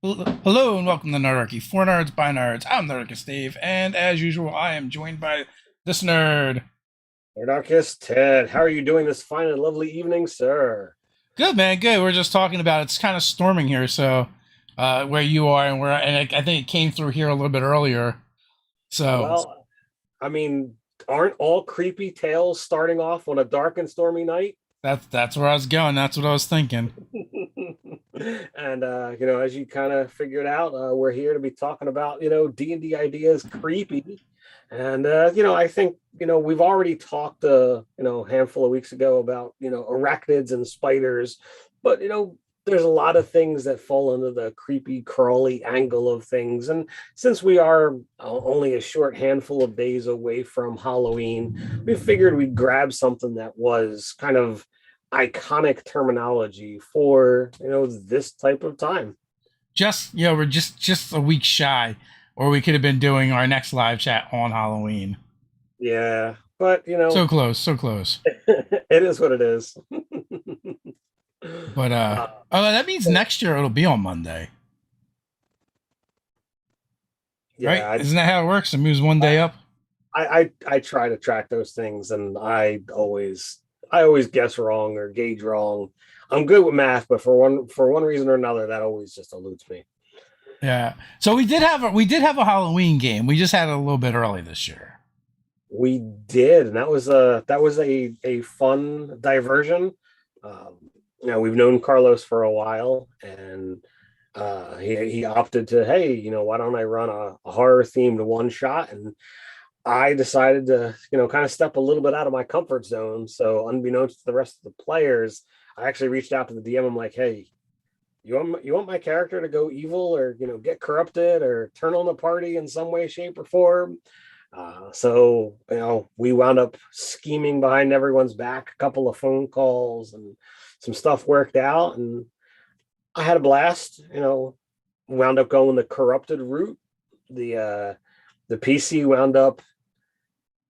Hello and welcome to Nerdarchy. For nerds, by nerds. I'm Nerdarchy Steve, and as usual, I am joined by this nerd. Anarchist Ted, how are you doing this fine and lovely evening, sir? Good man, good. We're just talking about it's kind of storming here, so where you are and where, and I think it came through here a little bit earlier. So Well, I mean, aren't all creepy tales starting off on a dark and stormy night? that's where I was going. That's what I was thinking. And as you kind of figured out, we're here to be talking about, D&D ideas creepy. And I think, we've already talked a handful of weeks ago about, arachnids and spiders, but there's a lot of things that fall into the creepy crawly angle of things. And since we are only a short handful of days away from Halloween, we figured we'd grab something that was kind of iconic terminology for this type of time. We're just a week shy, or we could have been doing our next live chat on Halloween. Yeah, but So close, so close. it is what it is. But uh, oh, that means next year it'll be on Monday, right? yeah, Isn't that how it works? It moves one day up. I try to track those things, and I always guess wrong or gauge wrong. I'm good with math, but for one reason or another, that always just eludes me. Yeah. So we did have a Halloween game. We just had it a little bit early this year. We did, and that was a fun diversion. Um, we've known Carlos for a while, and he opted to, hey, why don't I run a horror themed one shot? And I decided to, kind of step a little bit out of my comfort zone. So, unbeknownst to the rest of the players, I actually reached out to the DM. I'm like, hey, you want my character to go evil or get corrupted or turn on the party in some way, shape, or form? So we wound up scheming behind everyone's back, a couple of phone calls, and some stuff worked out, and I had a blast. Wound up going the corrupted route. The PC wound up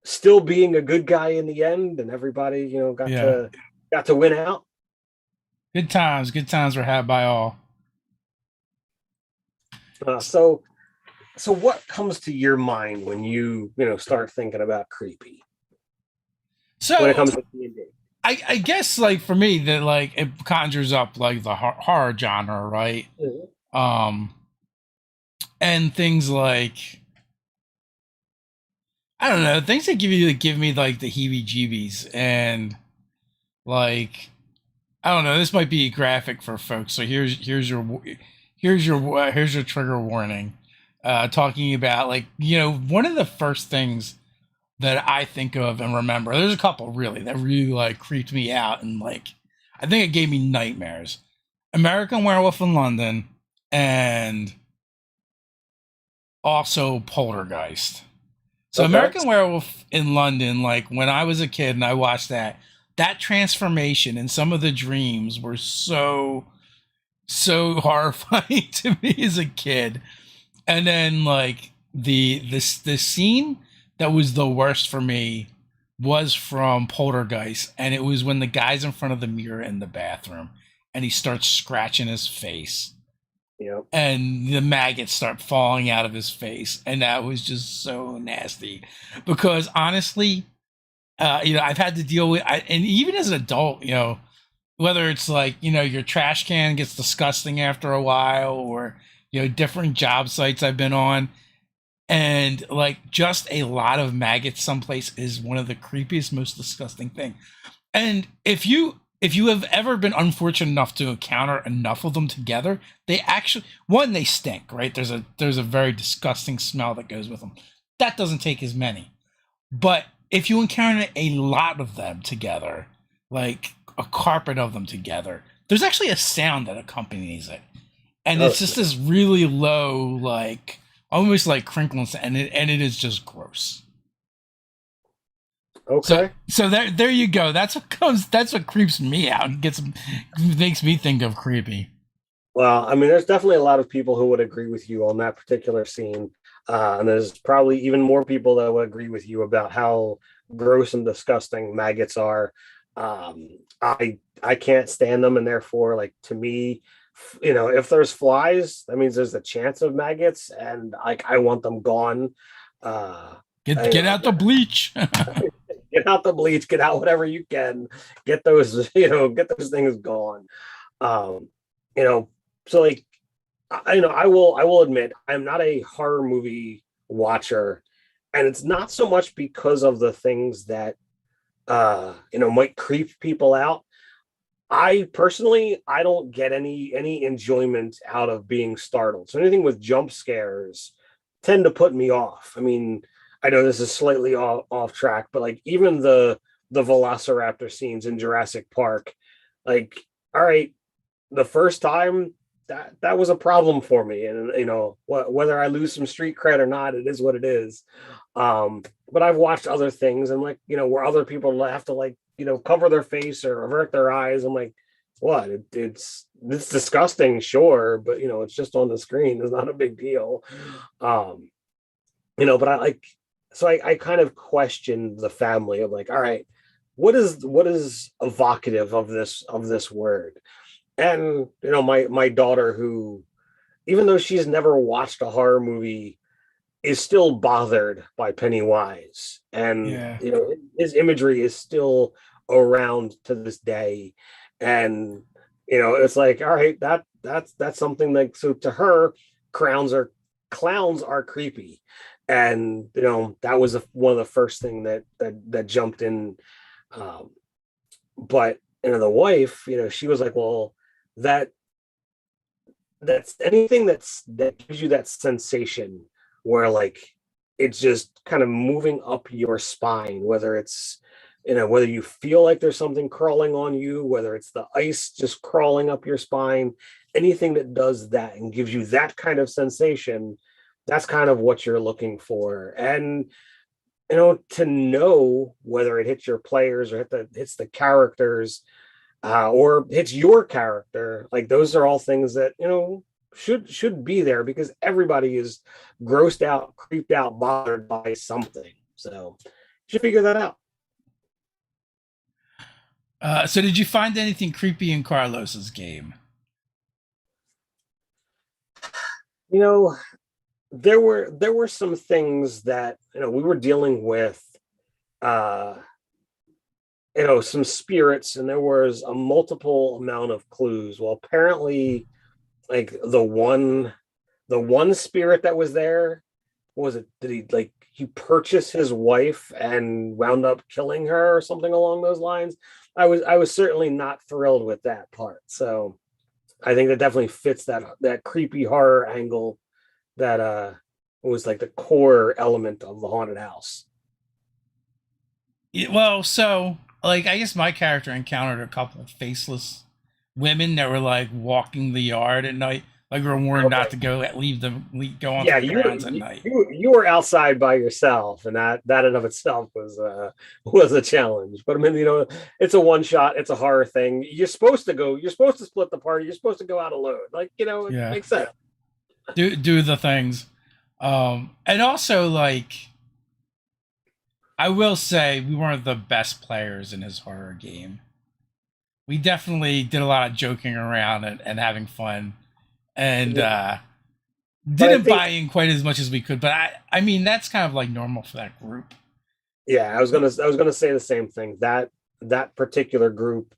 still being a good guy in the end, and everybody got Yeah. to win out. Good times. Good times were had by all. So what comes to your mind when you start thinking about creepy when it So comes to D&D? I guess like for me that like it conjures up like the horror genre, right? Mhm. Um, and things like I don't know things that give me like the heebie-jeebies and like I don't know. This might be graphic for folks. So here's your trigger warning. Talking about like one of the first things that I think of and remember. There's a couple really that really like creeped me out and like I think it gave me nightmares. American Werewolf in London and also Poltergeist. So Okay. American Werewolf in London, like when I was a kid and I watched that transformation and some of the dreams were so horrifying to me as a kid. And then like the scene that was the worst for me was from Poltergeist, and it was when the guy's in front of the mirror in the bathroom, and he starts scratching his face, Yep. and the maggots start falling out of his face, and that was just so nasty. Because honestly, I've had to deal with, and even as an adult, whether it's like your trash can gets disgusting after a while, or different job sites I've been on, and like just a lot of maggots someplace is one of the creepiest, most disgusting thing. And if you have ever been unfortunate enough to encounter enough of them together, they actually one they stink, right? There's a very disgusting smell that goes with them. That doesn't take as many. But if you encounter a lot of them together, like a carpet of them together, there's actually a sound that accompanies it. And Oh, it's just this really low, like almost like crinkling, and it is just gross. So okay. so there you go. That's what creeps me out and makes me think of creepy. Well, I mean, there's definitely a lot of people who would agree with you on that particular scene. And there's probably even more people that would agree with you about how gross and disgusting maggots are. I can't stand them, and therefore, like to me, if there's flies, that means there's a chance of maggots, and like I want them gone. Uh, Get out the bleach. get out the bleach, get out whatever you can, get those things gone. Um, you know, so like I will admit I'm not a horror movie watcher, and it's not so much because of the things that might creep people out. I personally, I don't get any enjoyment out of being startled. So anything with jump scares tend to put me off. I mean, I know this is slightly off track, but like even the Velociraptor scenes in Jurassic Park, like, all right, the first time that was a problem for me, and whether I lose some street cred or not, it is what it is. But I've watched other things, and like where other people have to like cover their face or avert their eyes. I'm like, what? It's disgusting, sure, but it's just on the screen. It's not a big deal. But I like, so I kind of questioned the family of like, all right, what is evocative of this word? And my daughter, who, even though she's never watched a horror movie, is still bothered by Pennywise, and Yeah. his imagery is still around to this day. And it's like, all right, that's something like, so to her, clowns are creepy. And that was one of the first thing that jumped in. um but the wife, she was like, well, that that's anything that gives you that sensation where like it's just kind of moving up your spine, whether it's whether you feel like there's something crawling on you, whether it's the ice just crawling up your spine, anything that does that and gives you that kind of sensation, that's kind of what you're looking for. And to know whether it hits your players or hits the characters, or hits your character, like those are all things that should be there, because everybody is grossed out, creeped out, bothered by something. So you should figure that out. So did you find anything creepy in Carlos's game? you know there were some things that we were dealing with, uh some spirits, and there was a multiple amount of clues. Well, apparently, like the one spirit that was there, was it, did he, like, he purchased his wife and wound up killing her or something along those lines? I was certainly not thrilled with that part. So I think that definitely fits that creepy horror angle that was like the core element of the haunted house. Well, so like I guess my character encountered a couple of faceless women that were like walking the yard at night. Like we were warned not Okay. to go onto Yeah, the you grounds at night. you were outside by yourself, and that in of itself was a challenge. But I mean, it's a one shot, it's a horror thing. You're supposed to split the party. You're supposed to go out alone. Like, it Yeah, makes sense. do the things, and also like I will say we weren't the best players in his horror game. We definitely did a lot of joking around and having fun, and Yeah. But I didn't think, buy in quite as much as we could. But I mean that's kind of like normal for that group. yeah, I was gonna say the same thing. That particular group,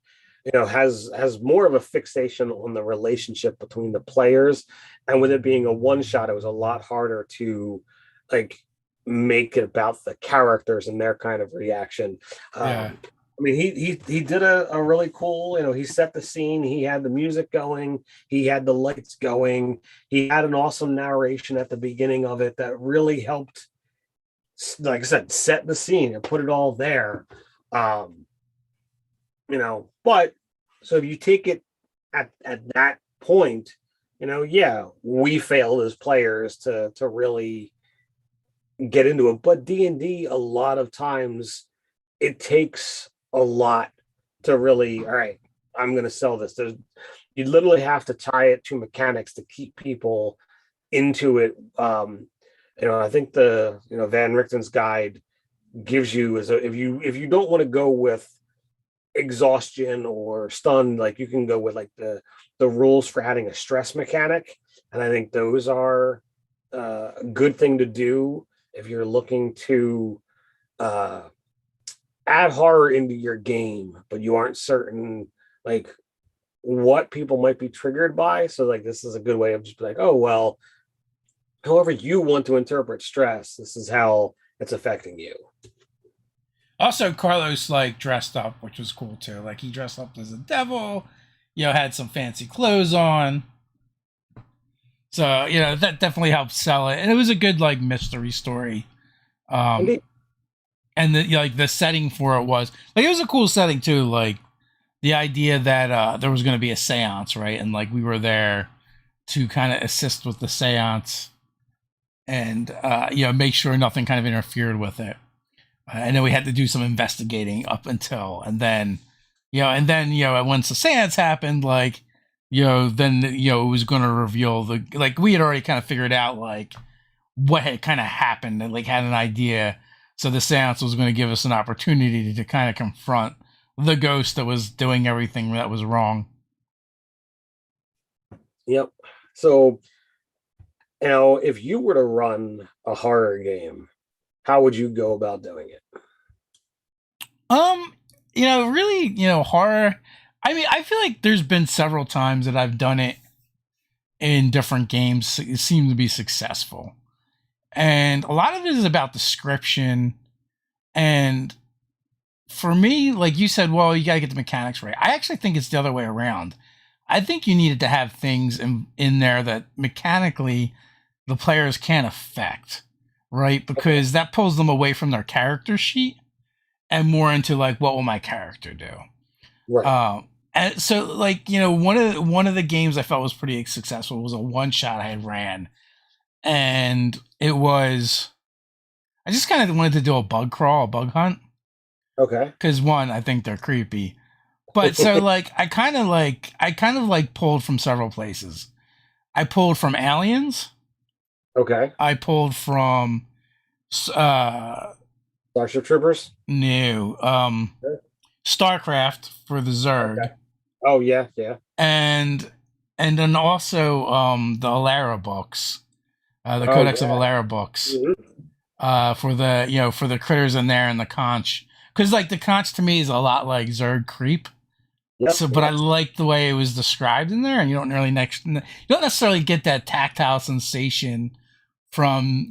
has more of a fixation on the relationship between the players, and with it being a one shot, it was a lot harder to like make it about the characters and their kind of reaction. Yeah. I mean, he did a really cool, he set the scene, he had the music going, he had the lights going, he had an awesome narration at the beginning of it that really helped, like I said, set the scene and put it all there. Um, but so if you take it at that point, yeah, we failed as players to really get into it. But D&D, a lot of times it takes a lot to really, all right, I'm going to sell this. You literally have to tie it to mechanics to keep people into it. I think the Van Richten's guide gives you, if you don't want to go with exhaustion or stun, like you can go with like the rules for adding a stress mechanic, and I think those are a good thing to do if you're looking to uh, add horror into your game, but you aren't certain like what people might be triggered by. So like this is a good way of just be like, oh well, however you want to interpret stress, this is how it's affecting you. Also, Carlos like dressed up, which was cool too. Like he dressed up as a devil, had some fancy clothes on. So that definitely helped sell it, and it was a good like mystery story. Um, Indeed. and the setting for it was like it was a cool setting too. Like the idea that there was going to be a séance, right? And like we were there to kind of assist with the séance and make sure nothing kind of interfered with it. And then we had to do some investigating up until, and then once the séance happened, like then it was going to reveal the, like we had already kind of figured out like what had kind of happened and like had an idea. So the séance was going to give us an opportunity to kind of confront the ghost that was doing everything that was wrong. Yep. So, if you were to run a horror game, how would you go about doing it? Really, horror. I mean, I feel like there's been several times that I've done it in different games. It seemed to be successful. And a lot of it is about description. And for me, like you said, well, you got to get the mechanics right. I actually think it's the other way around. I think you needed to have things in there that mechanically the players can't affect, right? Because that pulls them away from their character sheet and more into like, what will my character do? Right. And so, like, one of the games I felt was pretty successful was a one shot I ran, and it was I just kind of wanted to do a bug crawl, a bug hunt, Okay. because one, I think they're creepy, but so like I kind of like pulled from several places. I pulled from Aliens. Okay. I pulled from uh Starship Troopers. new Sure. StarCraft for the Okay. Zerg, Oh yeah, yeah. and then also the Alara books, the Oh Codex of yeah. Alara books, Mhm. for the for the critters in there and the conch, because like the conch to me is a lot like Zerg creep. Yep. So, but I Yep. like the way it was described in there, and you don't necessarily get that tactile sensation from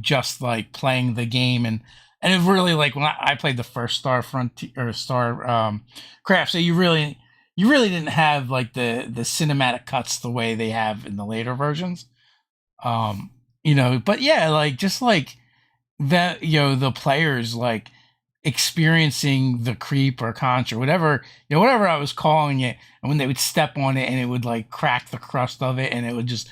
just like playing the game, and it really like when I played the first Star Frontier or Star Craft, so you really didn't have like the cinematic cuts the way they have in the later versions, but yeah, like just like that, the players like experiencing the creep or conch or whatever, whatever I was calling it, and when they would step on it and it would like crack the crust of it and it would just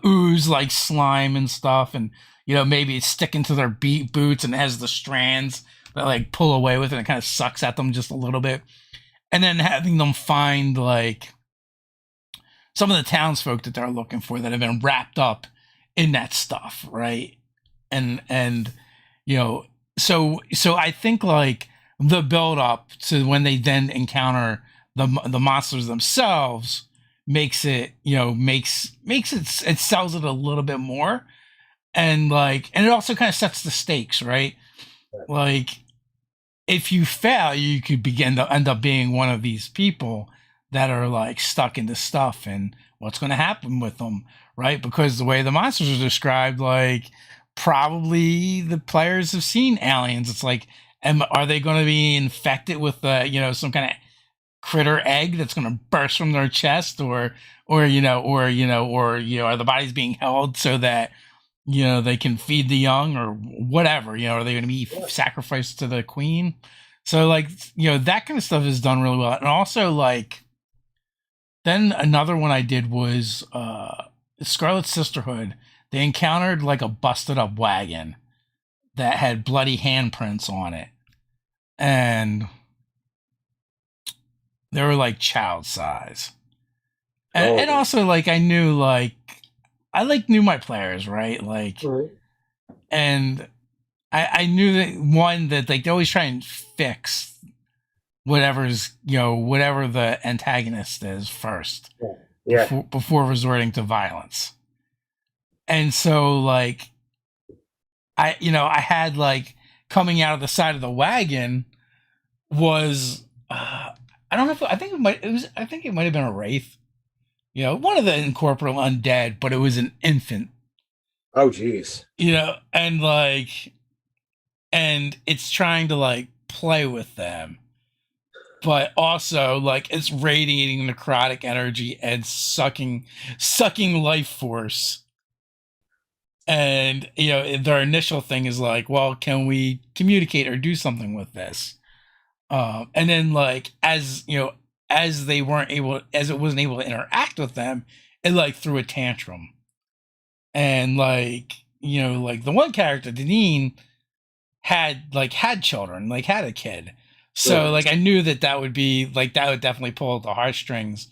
ooze like slime and stuff, and maybe it's sticking to their boots and it has the strands that like pull away with it and it kind of sucks at them just a little bit, and then having them find like some of the townsfolk that they're looking for that have been wrapped up in that stuff, right? And so I think like the build up to when they then encounter the monsters themselves makes it makes it sells it a little bit more, and it also kind of sets the stakes, right? Like if you fail, you could begin to end up being one of these people that are like stuck into stuff, and what's going to happen with them, right? Because the way the monsters are described, like probably the players have seen aliens. It's like, are they going to be infected with some kind of critter egg that's going to burst from their chest, or are the bodies being held so that they can feed the young or whatever, are they going to be Yeah. sacrificed to the queen? So like that kind of stuff is done really well. And also like then another one I did was Scarlet Sisterhood. They encountered like a busted up wagon that had bloody handprints on it, and they were like child size. And Oh. also like I knew like I like knew my players, right? Like, Mhm. and I knew that one that like they always try and fix whatever the antagonist is first Yeah. before resorting to violence. And so like I had like coming out of the side of the wagon was I don't know if I think it might have been a wraith. One of the incorporeal undead, but it was an infant. Oh, geez. And it's trying to like play with them, but also like it's radiating necrotic energy and sucking life force. And their initial thing is like, well, can we communicate or do something with this? And then like as it wasn't able to interact with them, it like threw a tantrum. And like the one character, Deneen, had children, like had a kid. So Mhm. like I knew that would definitely pull at the heartstrings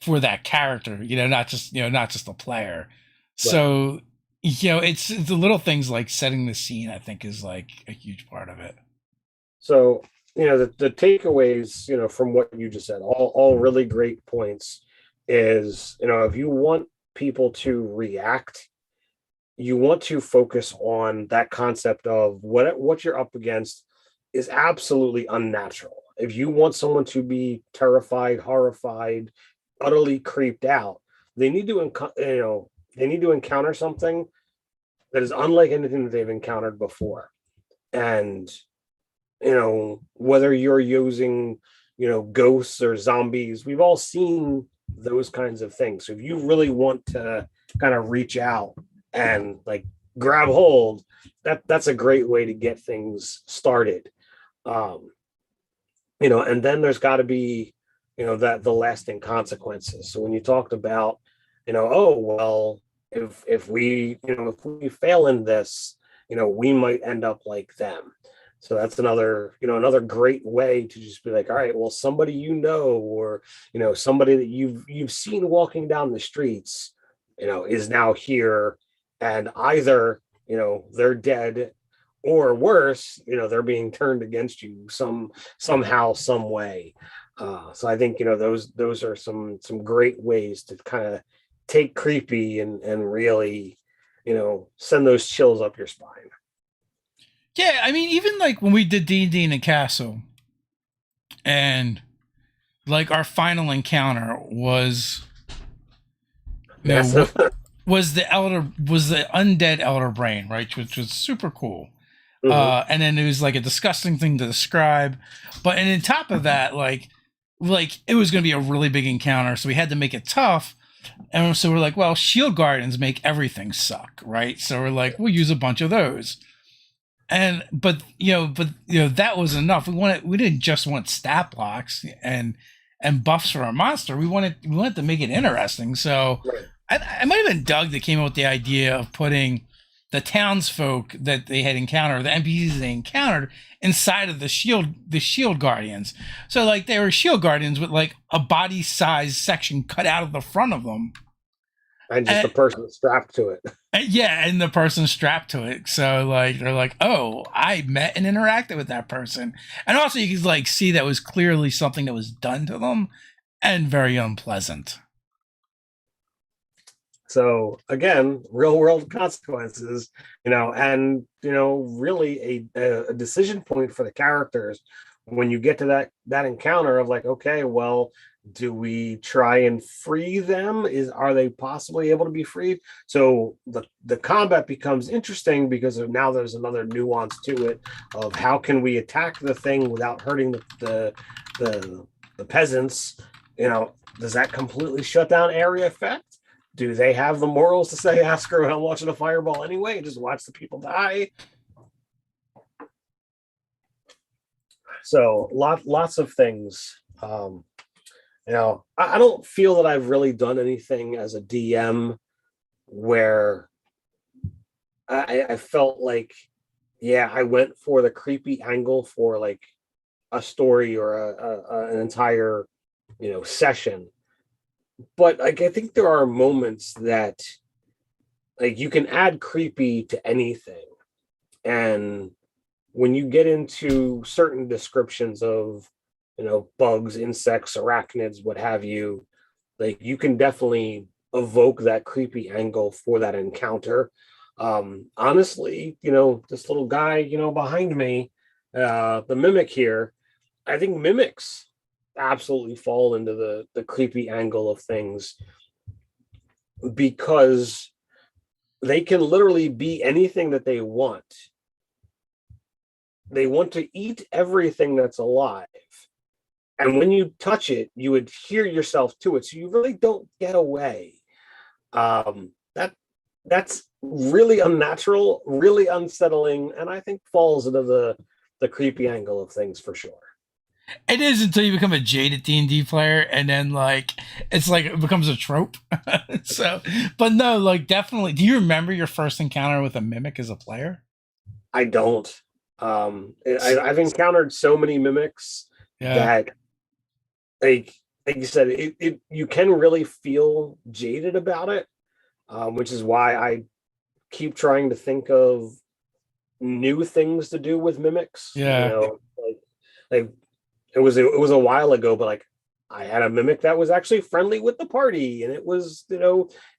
for that character, not just the player. Right. So it's the little things like setting the scene, I think, is like a huge part of it. So, the takeaways, from what you just said, all really great points is, if you want people to react, you want to focus on that concept of what you're up against is absolutely unnatural. If you want someone to be terrified, horrified, utterly creeped out, they need to they need to encounter something that is unlike anything that they've encountered before. And whether you're using ghosts or zombies, we've all seen those kinds of things. So if you really want to kind of reach out and like grab hold, that's a great way to get things started. um and then there's got to be that the lasting consequences. So when you talked about oh well, if we fail in this, we might end up like them. So that's another great way to just be like, all right, well, somebody or somebody that you've seen walking down the streets is now here, and either they're dead, or worse, they're being turned against you somehow, some way. So I think those are some great ways to kind of take creepy and really send those chills up your spine. Yeah, I mean, even like when we did D&D in a castle, and like our final encounter was Massive. was the undead elder brain, right? Which was super cool. Hmm. And then it was like a disgusting thing to describe. But and on top of that, like it was going to be a really big encounter, so we had to make it tough. And so we're like, well, shield guardians make everything suck, right? So we're like, we'll use a bunch of those. And that was enough. We didn't just want stat blocks and buffs for our monster. We wanted to make it interesting. So Right. I might have been Doug that came up with the idea of putting the townsfolk that they had encountered, the NPCs they encountered, inside of the shield guardians. So like they were shield guardians with like a body size section cut out of the front of them. And just the And, person strapped to it. yeah, and the person strapped to it. So like they're like, oh, I met and interacted with that person. And also you can like see that was clearly something that was done to them and very unpleasant. So again, real world consequences, and really a decision point for the characters when you get to that encounter of like, okay, well, do we try and free them? Are they possibly able to be freed? So the combat becomes interesting because now there's another nuance to it of how can we attack the thing without hurting the the peasants. Does that completely shut down area effect? Do they have the morals to say, "Ah, screw it, I'm watching a fireball anyway, and just watch the people die"? So lots of things. I don't feel that I've really done anything as a DM where I felt like, yeah, I went for the creepy angle for like a story or an entire session. But like I think there are moments that like you can add creepy to anything. And when you get into certain descriptions of bugs, insects, arachnids, what have you. Like you can definitely evoke that creepy angle for that encounter. Honestly, this little guy, behind me, the mimic here, I think mimics absolutely fall into the creepy angle of things because they can literally be anything that they want. They want to eat everything that's alive. And when you touch it, you adhere yourself to it. So you really don't get away. That's really unnatural, really unsettling, and I think falls into the creepy angle of things for sure. It is until you become a jaded D&D player, and then it's like it becomes a trope. So, but no, like definitely. Do you remember your first encounter with a mimic as a player? I don't. I've encountered so many mimics Yeah, that, like you said, you can really feel jaded about it, which is why I keep trying to think of new things to do with mimics. yeah. Like it was a while ago, but like I had a mimic that was actually friendly with the party, and it was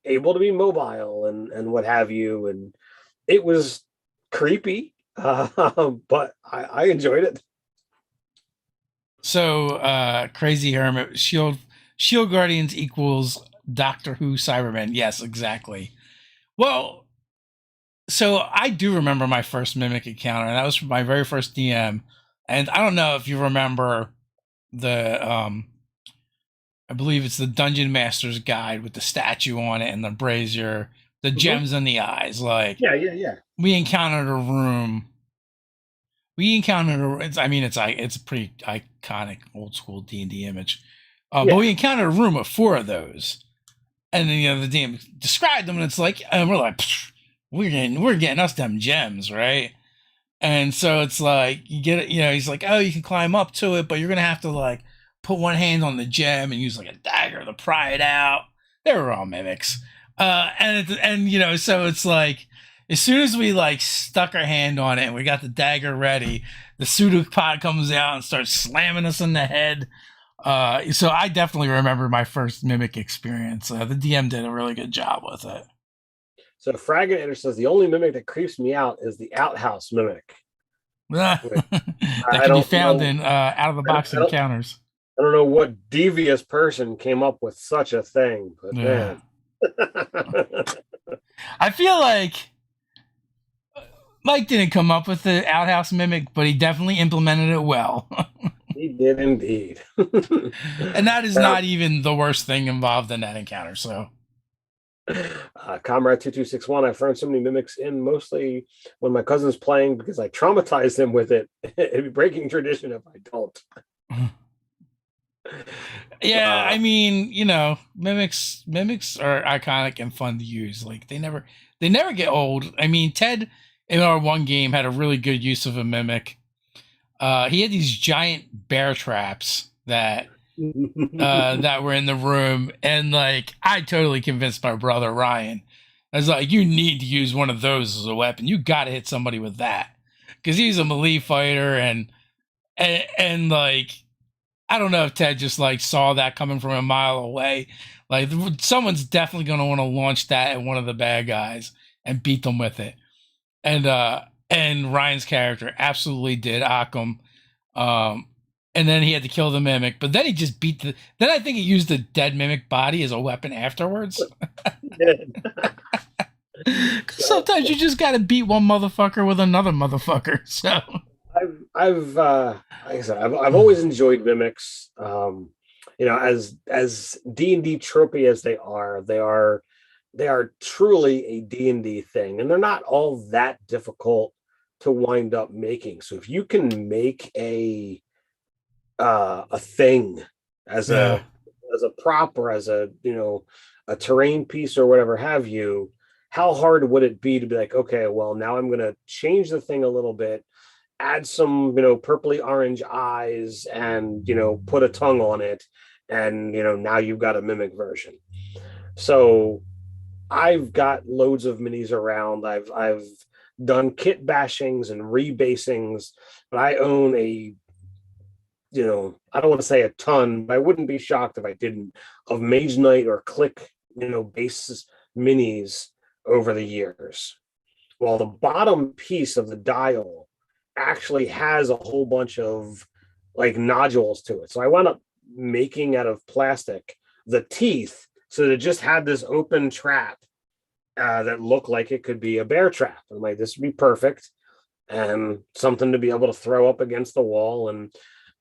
able to be mobile and what have you, and it was creepy, but I enjoyed it. So, Crazy Hermit, Shield Guardians equals Doctor Who Cybermen. Yes, exactly. Well, so I do remember my first mimic encounter, and that was from my very first DM. And I don't know if you remember the I believe it's the Dungeon Master's Guide with the statue on it and the brazier, the Mhm. gems in the eyes. Like Yeah. we encountered a room. We encountered I mean, it's a pretty iconic old school D&D image. But Yeah. we encountered a room with four of those, and then the DM described them, and it's like, and we're like, we're getting us them gems, right? And so it's like you get it, he's like, oh, you can climb up to it, but you're gonna have to like put one hand on the gem and use like a dagger to pry it out. They were all mimics. So it's like as soon as we like stuck our hand on it and we got the dagger ready, the pseudopod comes out and starts slamming us in the head. So I definitely remember my first mimic experience. The DM did a really good job with it. So Fragment says the only mimic that creeps me out is the outhouse mimic. Which That I can be don't found know. in out of the I don't, box I don't encounters. I don't know what devious person came up with such a thing, but Yeah. man. I feel like Mike didn't come up with the outhouse mimic, but he definitely implemented it well. He did indeed. And that is Now, not even the worst thing involved in that encounter. So, Comrade 2261, I've thrown so many mimics in mostly when my cousin's playing because I traumatized him with it. It'd be breaking tradition if I don't. yeah, Uh, I mean, mimics are iconic and fun to use. Like they never get old. I mean, Ted in our one game had a really good use of a mimic. He had these giant bear traps that were in the room, and like I totally convinced my brother Ryan. I was like, you need to use one of those as a weapon. You got to hit somebody with that because he's a melee fighter, and like I don't know if Ted just like saw that coming from a mile away. Like someone's definitely going to want to launch that at one of the bad guys and beat them with it. And Ryan's character absolutely did Occam. Um, and then he had to kill the mimic, but then he just beat the. Then I think he used the dead mimic body as a weapon afterwards. Because so sometimes you just got to beat one motherfucker with another motherfucker. So I've like I said, I've always enjoyed mimics. As D&D tropey as they are truly a D&D thing, and they're not all that difficult to wind up making. So if you can make a thing as yeah, a prop or as a terrain piece or whatever have you, how hard would it be to be like, okay, well, now I'm going to change the thing a little bit, add some purpley orange eyes, and put a tongue on it, and now you've got a mimic version. So I've got loads of minis around. I've done kit bashings and rebasings, but I own a I don't want to say a ton, but I wouldn't be shocked if I didn't, of Mage Knight or Click, bases minis over the years. Well, the bottom piece of the dial actually has a whole bunch of like nodules to it. So I wound up making out of plastic the teeth so that it just had this open trap that looked like it could be a bear trap. I'm like, this would be perfect and something to be able to throw up against the wall. And,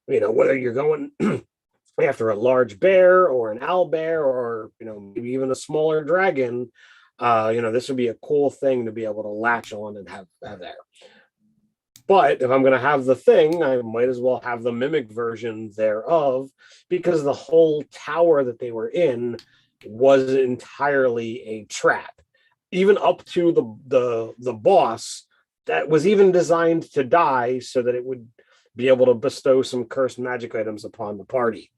whether you're going after a large bear or an owl bear or, maybe even a smaller dragon, this would be a cool thing to be able to latch on and have there. But if I'm going to have the thing, I might as well have the mimic version thereof, because the whole tower that they were in was entirely a trap, even up to the boss that was even designed to die so that it would be able to bestow some cursed magic items upon the party.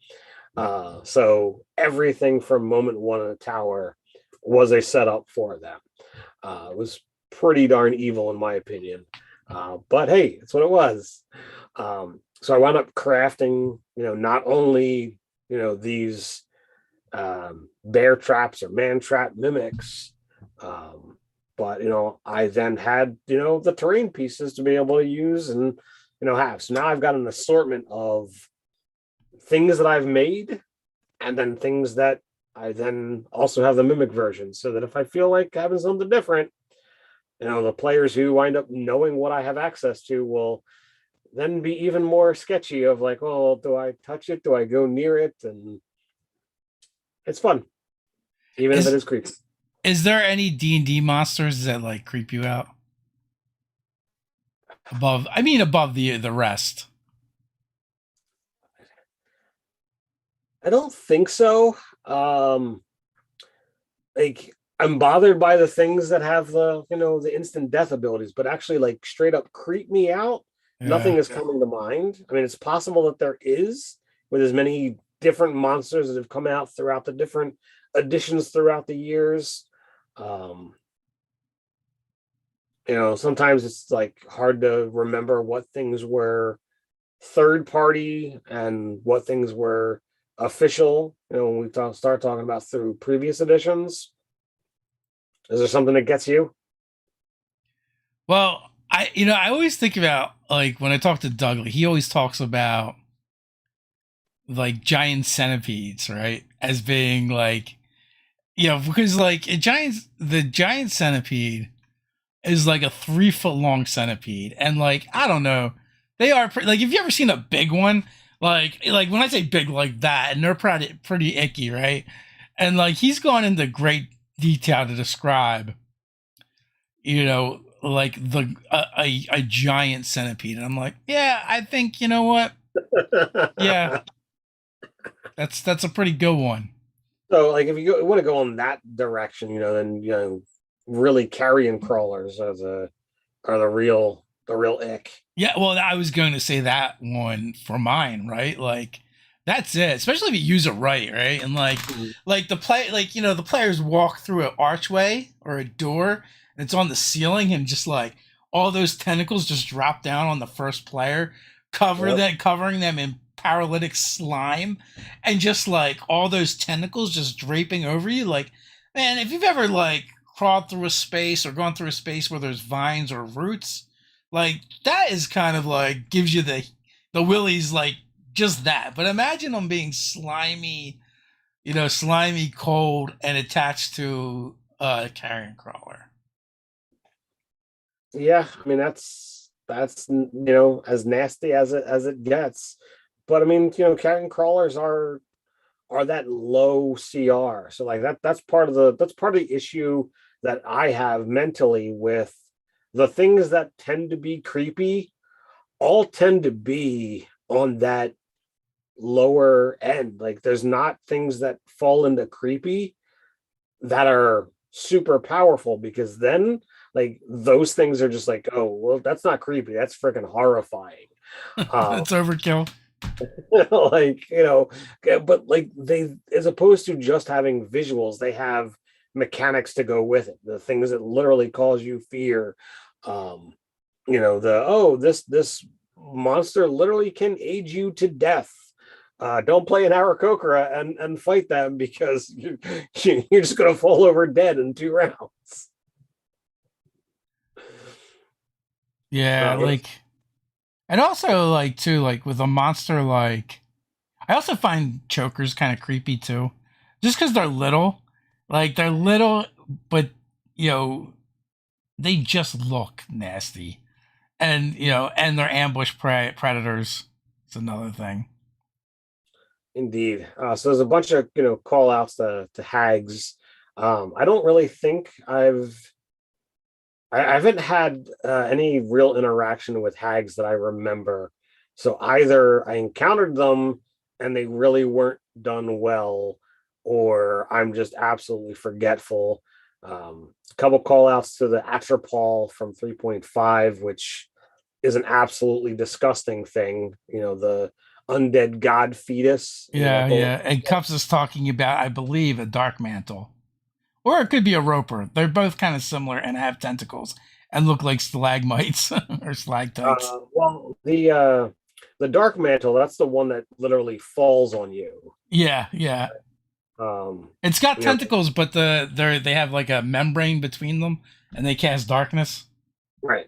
So everything from moment one in the tower was a setup for them. It was pretty darn evil in my opinion. But hey, it's what it was. So I wound up crafting, not only, these bear traps or man trap mimics, but, I then had, the terrain pieces to be able to use and, have. So now I've got an assortment of things that I've made and then things that I then also have the mimic version, so that if I feel like having something different, the players who wind up knowing what I have access to will then be even more sketchy of like, oh, do I touch it? Do I go near it? And it's fun, even if it is creepy. Is there any D&D monsters that like creep you out? Above the rest. I don't think so. Like, I'm bothered by the things that have the instant death abilities, but actually like straight up creep me out. Yeah. Nothing is coming to mind. I mean, it's possible that there is, with as many different monsters that have come out throughout the different editions throughout the years. Sometimes it's like hard to remember what things were third party and what things were official. When we start talking about through previous editions. Is there something that gets you? Well, I always think about, like, when I talk to Doug, like, he always talks about like giant centipedes, right? As being like, because like the giant centipede is like a 3 foot long centipede, and like, I don't know, they are like, if you ever seen a big one, like when I say big like that, and they're pretty icky, right? And like, he's gone into great detail to describe, like a giant centipede, and I'm like, yeah, I think, you know what, yeah, that's a pretty good one. So, like, if you want to go on that direction, then really carrion crawlers are the real ick. Yeah, well, I was going to say that one for mine, right? Like, that's it. Especially if you use it right? And like the players walk through an archway or a door, and it's on the ceiling, and just like all those tentacles just drop down on the first player, covering them in paralytic slime, and just like all those tentacles just draping over you. Like, man, if you've ever like crawled through a space or gone through a space where there's vines or roots, like, that is kind of like gives you the willies, like, just that. But imagine them being slimy, slimy, cold, and attached to a carrion crawler. Yeah, I mean, that's as nasty as it gets. But I mean, carrion crawlers are that low CR. So like that's part of the issue that I have mentally with the things that tend to be creepy, all tend to be on that lower end. Like, there's not things that fall into creepy that are super powerful, because then like those things are just like, oh well, that's not creepy, that's freaking horrifying. That's overkill. Like, but like, they, as opposed to just having visuals, they have mechanics to go with it, the things that literally cause you fear. This monster literally can age you to death. Don't play an Aarakocra and fight them because you're just going to fall over dead in 2 rounds. Yeah, What is, like, and also like too, like with a monster like, I also find chokers kind of creepy too, just because they're little. Like they're little, but you know they just look nasty, and and they're ambush predators. It's another thing. Indeed. So there's a bunch of call outs to hags. I don't really think I haven't had any real interaction with hags that I remember. So either I encountered them and they really weren't done well, or I'm just absolutely forgetful. A couple call outs to the Atropal from 3.5, which is an absolutely disgusting thing. The undead god fetus. Yeah, yeah. And Cups is talking about, I believe, a dark mantle. Or it could be a roper. They're both kind of similar and have tentacles and look like stalagmites or stalactites. Well, the dark mantle, that's the one that literally falls on you. Yeah, yeah. Um, It's got you know, tentacles, but they have like a membrane between them, and they cast darkness. right.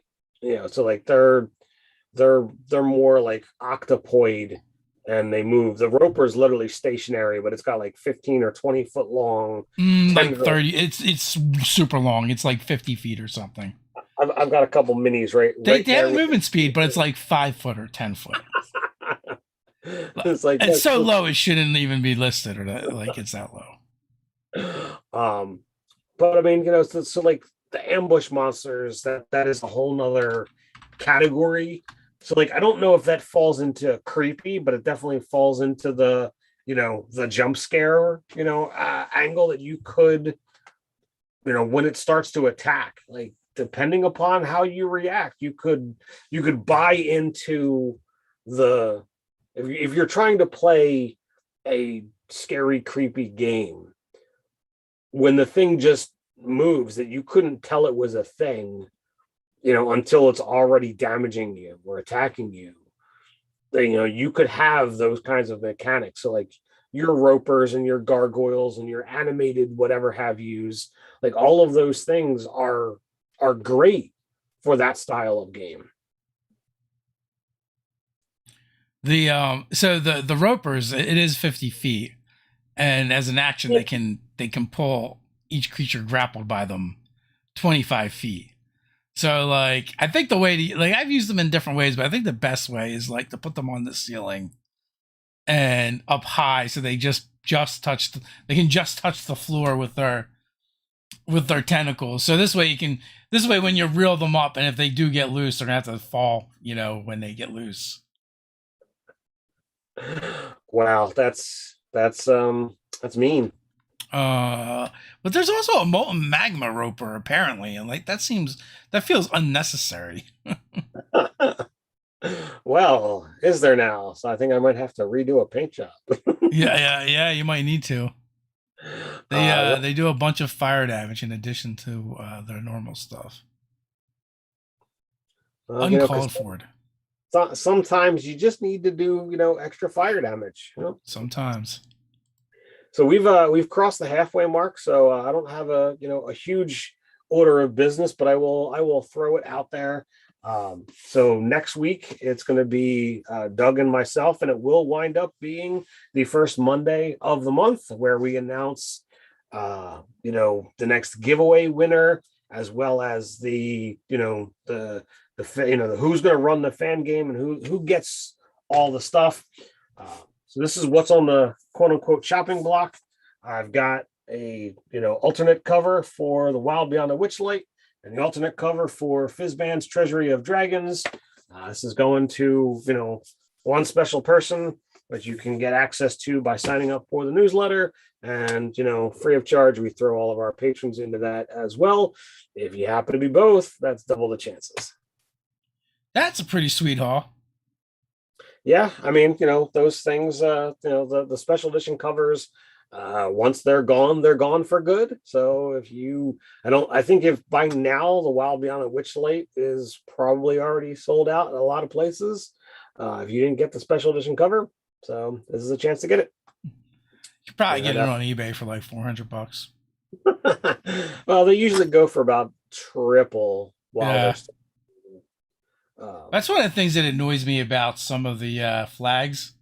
So like they're more like octopoid and they move. The roper is literally stationary, but it's got like 15 or 20 foot long Like tendril. 30. It's super long. It's like 50 feet or something. I've got a couple minis They right they have there a with movement speed, but it's like 5 foot or 10 foot. it's like It's so low it shouldn't even be listed, or that, like it's that low. um but I mean, so like the ambush monsters, that is a whole nother category. So like I don't know if that falls into creepy, but it definitely falls into the jump scare angle that you could when it starts to attack, like depending upon how you react, you could buy into the if you're trying to play a scary creepy game when the thing just moves that you couldn't tell it was a thing, until it's already damaging you or attacking you. Then, you could have those kinds of mechanics. So like your ropers and your gargoyles and your animated whatever have yous, like all of those things are great for that style of game. The ropers, it is 50 feet, and as an action they can pull each creature grappled by them 25 feet. So like I think the way to, like I've used them in different ways, but I think the best way is like to put them on the ceiling and up high, so they can just touch the floor with their tentacles. So this way when you reel them up, and if they do get loose, they're gonna have to fall. When they get loose. Wow, that's mean. But there's also a molten magma roper apparently, and like that feels unnecessary. Well, is there now? So I think I might have to redo a paint job. Yeah, yeah, yeah. You might need to. uh, They do a bunch of fire damage in addition to their normal stuff. because Uncalled for. sometimes you just need to do extra fire damage. Sometimes. So we've crossed the halfway mark. So I don't have a huge order of business, but I will throw it out there. So next week it's going to be Doug and myself, and it will wind up being the first Monday of the month where we announce the next giveaway winner, as well as the who's going to run the fan game and who gets all the stuff. So this is what's on the quote unquote shopping block. I've got a alternate cover for the Wild Beyond the Witchlight and the alternate cover for Fizzband's Treasury of Dragons. This is going to one special person, which you can get access to by signing up for the newsletter. And free of charge, we throw all of our patrons into that as well. If you happen to be both, that's double the chances. That's a pretty sweet haul. Yeah, I mean, those things, the special edition covers, Once they're gone for good. So if you, I think if by now the Wild Beyond the Witchlight is probably already sold out in a lot of places. If you didn't get the special edition cover, so this is a chance to get it. You probably get And it on eBay for like $400. well, they usually go for about triple while they're Yeah. still. Um, That's one of the things that annoys me about some of the flags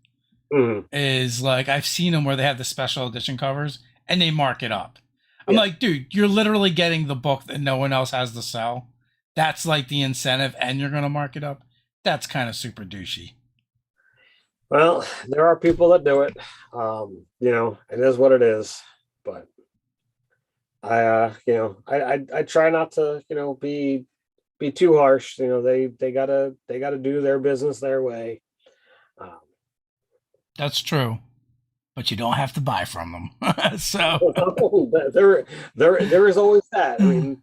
mhm, is like I've seen them where they have the special edition covers and they mark it up. I'm yeah. like, dude, you're literally getting the book that no one else has to sell. That's like the incentive, and you're gonna mark it up. That's kind of super douchey. Well, there are people that do it. It is what it is. But I try not to, be too harsh. They gotta do their business their way. Um, That's true, but you don't have to buy from them. So, there is always that. I mean,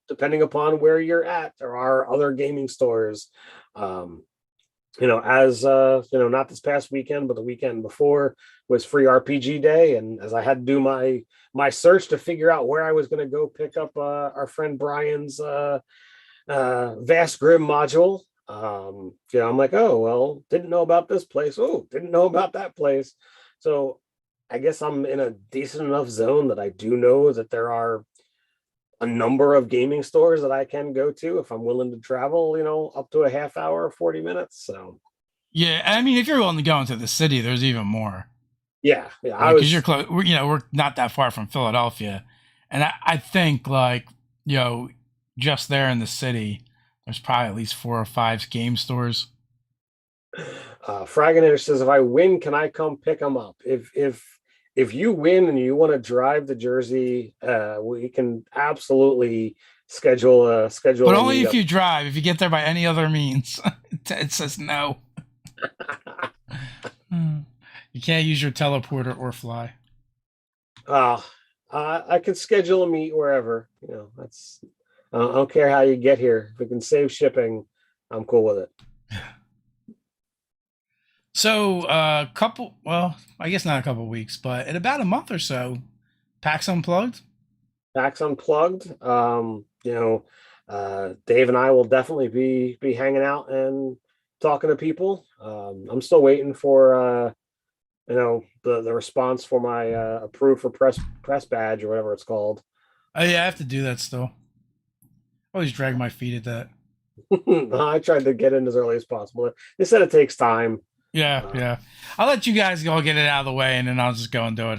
depending upon where you're at, there are other gaming stores. Um, as not this past weekend, but the weekend before was free RPG day, and as I had to do my search to figure out where I was going to go pick up our friend Brian's Vast Grim module. I'm like, oh well, didn't know about this place. Oh, didn't know about that place. So I guess I'm in a decent enough zone that I do know that there are a number of gaming stores that I can go to if I'm willing to travel, up to a half hour, 40 minutes. So yeah, I mean, if you're willing to go into the city, there's even more. yeah, I Like, cause you're was close. We're not that far from Philadelphia, and I think like just there in the city, there's probably at least 4 or 5 game stores. Fragonator says, if I win, can I come pick them up? If you win and you want to drive to Jersey, we can absolutely schedule But a only if meetup. you drive. If you get there by any other means, it says no. You can't use your teleporter or fly. uh, I could schedule a meet wherever. That's I don't care how you get here. If it can save shipping, I'm cool with it. So, well, I guess not a couple weeks, but in about a month or so, PAX Unplugged. PAX Unplugged. Dave and I will definitely be hanging out and talking to people. I'm still waiting for the response for my approved for press badge or whatever it's called. Oh yeah, I have to do that still. I always drag my feet at that. I tried to get in as early as possible. They said it takes time. Yeah, Uh, yeah. I'll let you guys go get it out of the way, and then I'll just go and do it.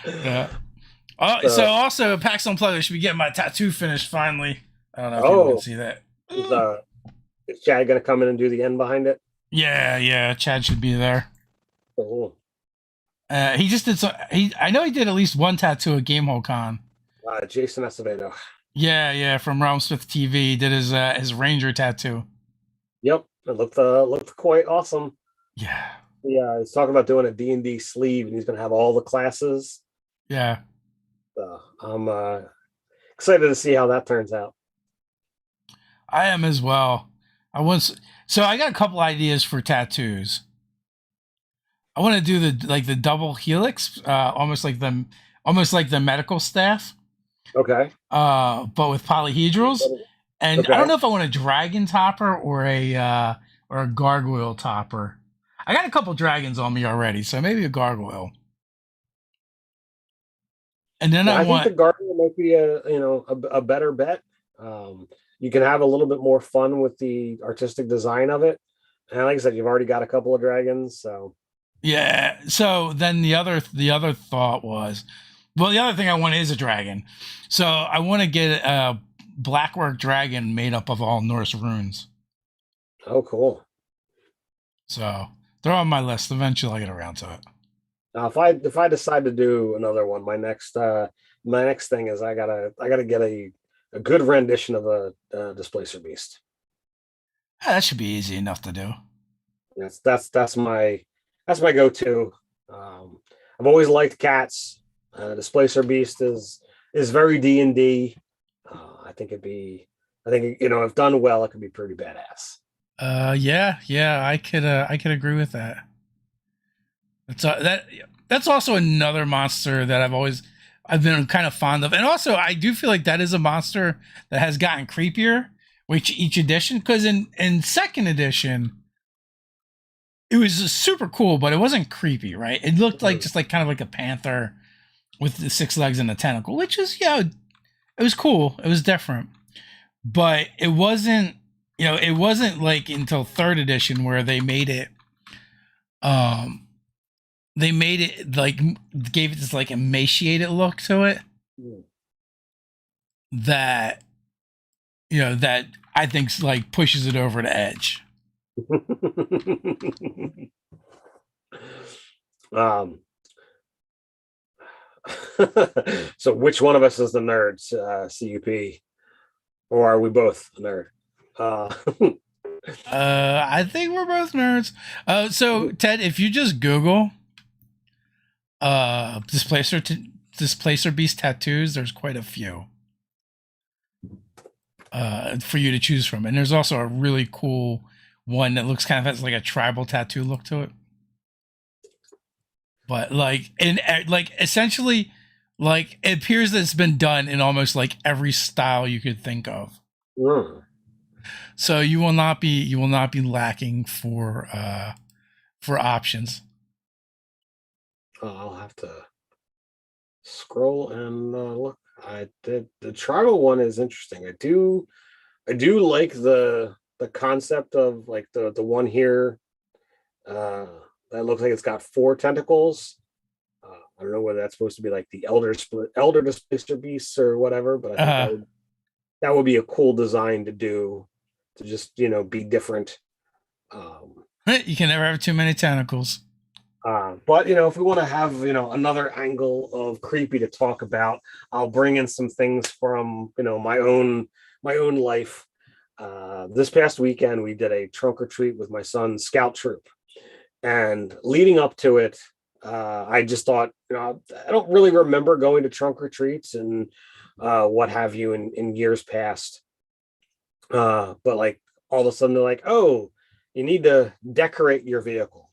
Yeah. Oh, so so, also PAX Unplugged, I should be getting my tattoo finished finally. I don't know if people can oh, see that. is, uh, is Chad going to come in and do the end behind it? Yeah, yeah. Chad should be there. Oh, He just did so. I know he did at least one tattoo at Gamehole Con. Jason Acevedo. Yeah, yeah. From Realm Smith TV, he did his Ranger tattoo. Yep, it looked quite awesome. Yeah, Yeah, he's talking about doing a D&D sleeve, and he's going to have all the classes. yeah. I'm excited to see how that turns out. I am as well. I got a couple ideas for tattoos. I want to do the double helix, almost like the medical staff, Okay. but with polyhedrals. And I don't Okay. know if I want a dragon topper or a gargoyle topper. I got a couple dragons on me already, so maybe a gargoyle. And then Yeah, I I think the want Guardian might be a better bet. You can have a little bit more fun with the artistic design of it. And like I said, you've already got a couple of dragons, so yeah. So then the other thought was, well, the other thing I want is a dragon. So I want to get a Blackwork Dragon made up of all Norse runes. oh cool. So they're on my list. Eventually, I'll get around to it. Now if I decide to do another one, my next thing is I gotta get a good rendition of a Displacer Beast. Yeah, that should be easy enough to do. That's my go-to. I've always liked cats. Displacer Beast is very D&D. I think if done well, it could be pretty badass. Yeah, yeah. I could agree with that. That's also another monster that I've been kind of fond of, and also I do feel like that is a monster that has gotten creepier with each edition. Because in second edition, it was super cool, but it wasn't creepy, right? It looked like just like kind of like a panther with the six legs and a tentacle, which is it was cool. It was different, but it wasn't. It wasn't like until third edition where um they made it like gave it this like emaciated look to it that that I think like pushes it over the edge. um, so which one of us is the nerds, CUP, or are we both a nerd? Uh, I think we're both nerds. So Ted, if you just Google Displacer Beast tattoos, there's quite a few for you to choose from, and there's also a really cool one that looks kind of has like a tribal tattoo look to it. But like essentially, like it appears that it's been done in almost like every style you could think of. So you will not be lacking for options. I'll have to scroll and look. I did the tribal one is interesting. I do like the concept of like the one here that looks like it's got four tentacles. I don't know whether that's supposed to be like the elder displacer beasts or whatever, but I think that would be a cool design to do, to just be different. You can never have too many tentacles. But if we want to have another angle of creepy to talk about, I'll bring in some things from my own life. This past weekend we did a trunk or treat with my son's scout troop, and leading up to it, I just thought, I don't really remember going to trunk or treats and what have you in years past. But like all of a sudden they're like, oh, you need to decorate your vehicle.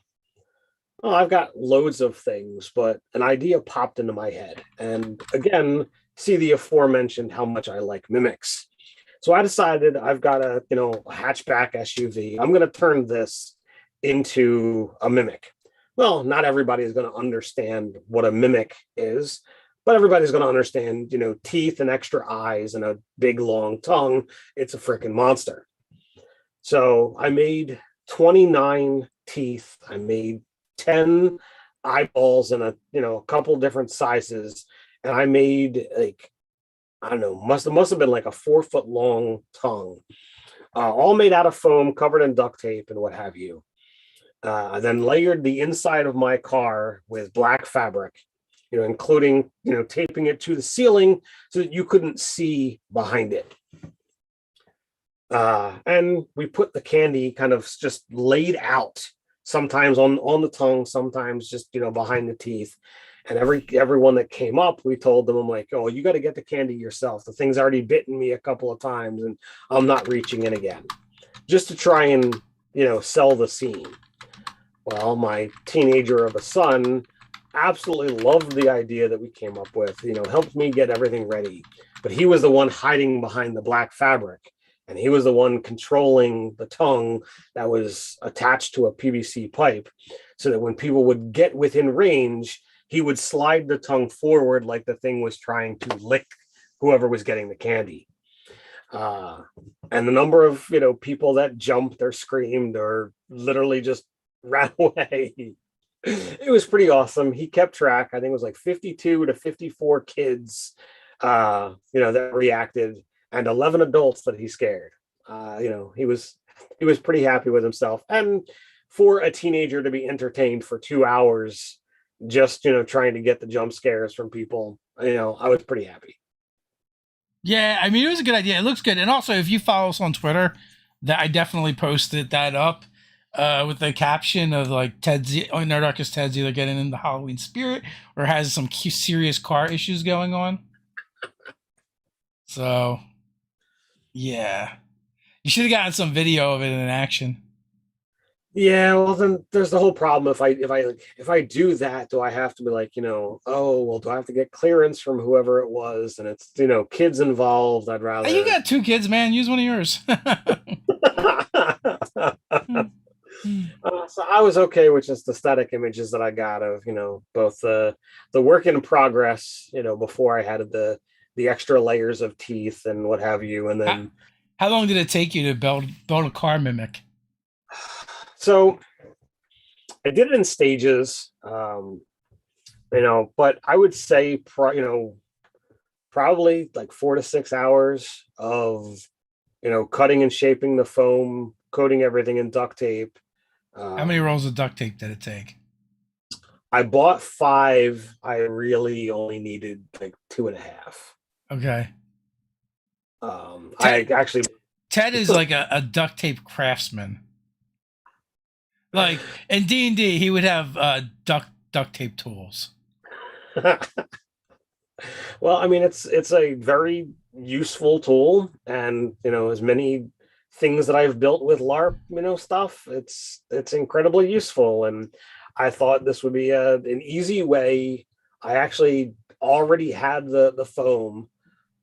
Oh, I've got loads of things, but an idea popped into my head. And again, see the aforementioned how much I like mimics. So I decided I've got a hatchback SUV. I'm going to turn this into a mimic. Well, not everybody is going to understand what a mimic is, but everybody's going to understand, teeth and extra eyes and a big long tongue. It's a freaking monster. So I made 29 teeth. I made 10 eyeballs in a couple different sizes, and I made like, I don't know, must have been like a 4 foot long tongue, all made out of foam, covered in duct tape and what have you. I then layered the inside of my car with black fabric, including taping it to the ceiling so that you couldn't see behind it. And we put the candy kind of just laid out, sometimes on the tongue, sometimes just behind the teeth. And everyone that came up, we told them, I'm like, oh, you got to get the candy yourself. The thing's already bitten me a couple of times, and I'm not reaching in again, just to try and sell the scene. Well, my teenager of a son absolutely loved the idea that we came up with. Helped me get everything ready, but he was the one hiding behind the black fabric. And he was the one controlling the tongue that was attached to a PVC pipe, so that when people would get within range, he would slide the tongue forward like the thing was trying to lick whoever was getting the candy. And the number of people that jumped or screamed or literally just ran away, it was pretty awesome. He kept track. I think it was like 52 to 54 kids, that reacted, and 11 adults that he scared. He was pretty happy with himself. And for a teenager to be entertained for 2 hours, just trying to get the jump scares from people, I was pretty happy. Yeah, I mean, it was a good idea. It looks good. And also, if you follow us on Twitter, that I definitely posted that up with the caption of like Nerdarchus Ted's either getting in the Halloween spirit or has some serious car issues going on. So yeah, you should have gotten some video of it in action. Yeah, well then there's the whole problem. If I do that, do I have to be like, oh well, do I have to get clearance from whoever it was? And it's kids involved. I'd Hey, you rather. got two kids, man. Use one of yours. So I was okay with just the static images that I got of both the work in progress, before I had the extra layers of teeth and what have you, and how, then how long did it take you to build a car mimic? so I did it in stages. But I would say probably like 4 to 6 hours of cutting and shaping the foam, coating everything in duct tape. How many Um, rolls of duct tape did it take? I bought five. I really only needed like two and a half. Okay. I Ted, actually, Ted is like a duct tape craftsman. Like in D&D, he would have duct tape tools. well, I mean, it's a very useful tool, and as many things that I've built with LARP, stuff, it's incredibly useful, and I thought this would be an easy way. I actually already had the foam,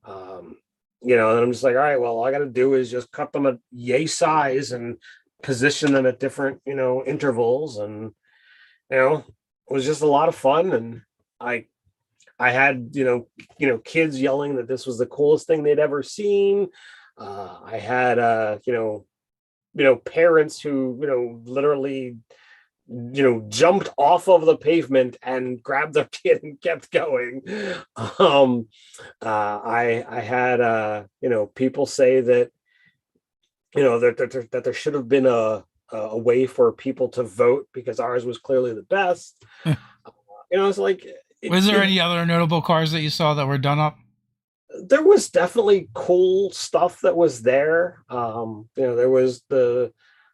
um, and I'm just like, all right, well, all I got to do is just cut them at yay size and position them at different, intervals, and it was just a lot of fun, and I I had kids yelling that this was the coolest thing they'd ever seen. I had parents who literally jumped off of the pavement and grabbed their kid and kept going. Um, I had people say that that there should have been a way for people to vote because ours was clearly the best. It's like Was there any other notable cars that you saw that were done up? there was definitely cool stuff that was there. There was the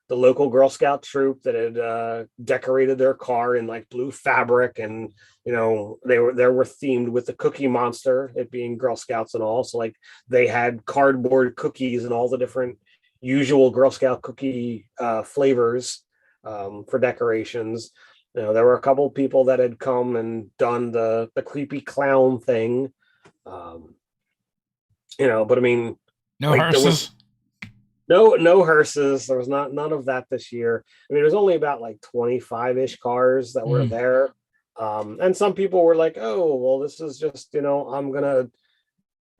local Girl Scout troop that had decorated their car in like blue fabric, and they were themed with the Cookie Monster, it being Girl Scouts and all. So like they had cardboard cookies and all the different usual Girl Scout cookie flavors for decorations. There were a couple people that had come and done the creepy clown thing. Um, but I mean, No like there was hearses. no hearses. There was not none of that this year. I mean, there was only about like 25-ish cars that were Mm. there. And some people were like, oh, well, this is just, I'm gonna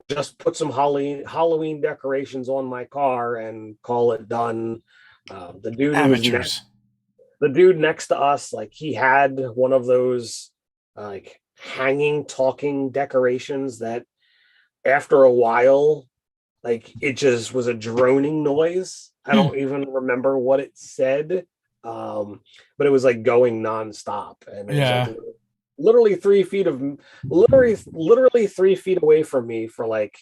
just put some Halloween decorations on my car and call it done. The dude who was Amateurs. the dude next to us, like he had one of those like hanging talking decorations that after a while, like it just was a droning noise. I Hmm. don't even remember what it said, but it was like going nonstop, and it was like Yeah. literally 3 feet of literally 3 feet away from me for like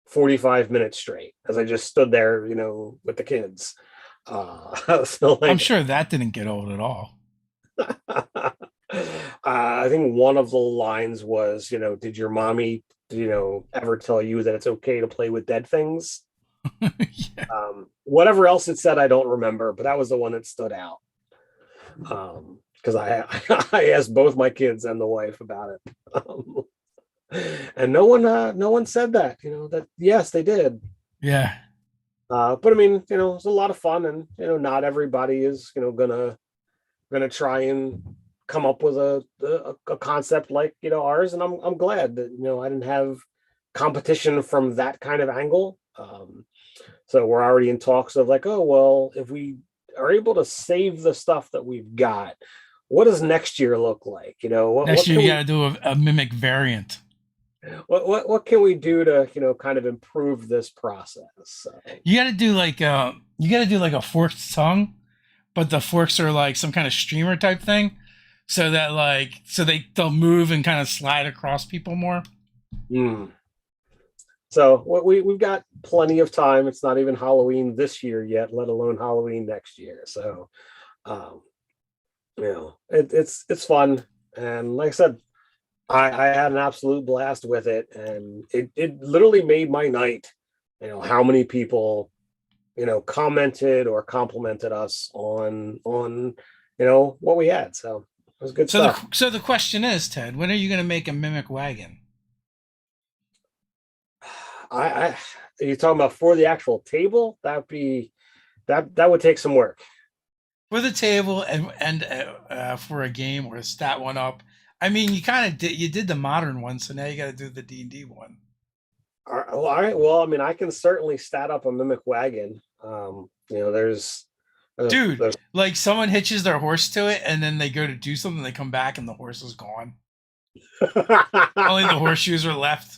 45 minutes straight as I just stood there, with the kids. So I'm like, sure that didn't get old at all. I think one of the lines was, did your mommy, ever tell you that it's okay to play with dead things? Yeah. Whatever else it said, I don't remember, but that was the one that stood out. Because I asked both my kids and the wife about it, and no one said that. That yes, they did. Yeah. But I mean, it's a lot of fun, and not everybody is gonna try and come up with a concept like ours, and I'm glad that I didn't have competition from that kind of angle. So we're already in talks of like, oh well, if we are able to save the stuff that we've got, what does next year look like? What Next what year can you we got to do a mimic variant. what can we do to kind of improve this process? So, You got to do like a forked tongue, but the forks are like some kind of streamer type thing, so that they'll move and kind of slide across people more. mm. So we've got plenty of time. It's not even Halloween this year yet, let alone Halloween next year. So um, it's fun, and like I said, I had an absolute blast with it, and it literally made my night. How many people commented or complimented us on what we had. So it was good So stuff. the question is, Ted, when are you going to make a mimic wagon I are you talking about for the actual table? That would take some work. for the table and for a game or stat one up? I mean, you did the modern one, so now you got to do the D&D one. All right. Well, I mean, I can certainly stat up a mimic wagon. Dude, There's like someone hitches their horse to it and then they go to do something, they come back and the horse is gone. Only the horseshoes are left.